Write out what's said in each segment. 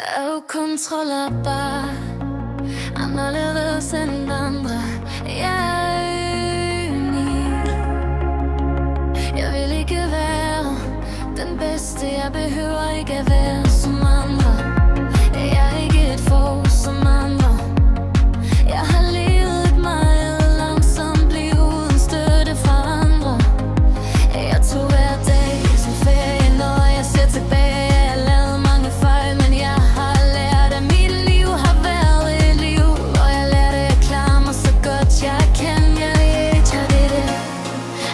er ukontrollerbar, anderledes end andre. Jeg er unik. Jeg vil ikke være den bedste, jeg behøver ikke at være som andre. Jeg er ikke et for som andre. Jeg har levet et meget langsomt liv uden støtte fra andre. Jeg tog hver dag som ferie, når jeg ser tilbage. Jeg har lavet mange fejl, men jeg har lært, at mit liv har været et liv, hvor jeg lærte at klare mig så godt jeg kan. Jeg vil ikke tage det.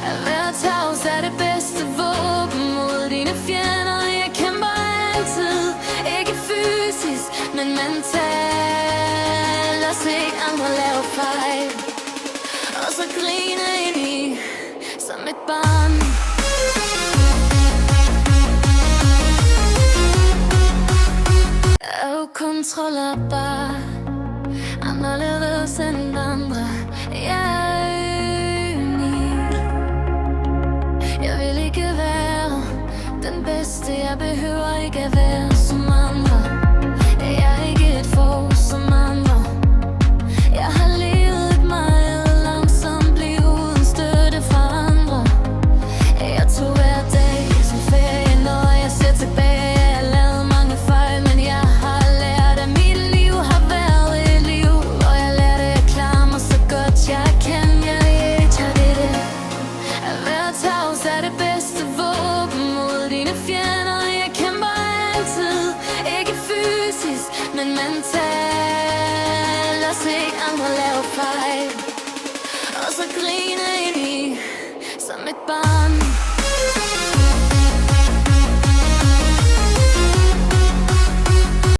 At være tavs er det bedste våben mod dine fjender. Jeg kæmper altid, ikke fysisk, men mentalt. Og se andre lave fejl, og så grine ind i som et barn. Er ukontrollerbar, anderledes end andre. Jeg er unik. Jeg vil ikke være den bedste, jeg behøver ikke at være som andre. Jeg er ikke et for som andre. Jeg har levet et meget langsomt liv uden støtte fra andre. Jeg tog hver dag som ferie, når jeg ser tilbage. Jeg har lavet mange fejl, men jeg har lært, at mit liv har været et liv, hvor jeg lærte at klare mig så godt jeg kan. Jeg vil ikke tage det. At være tavs er det bedste våben mod dine fjender. Jeg kæmper altid, ikke fysisk, men mentalt. Og se andre lave fejl, og så grine ind i som et barn.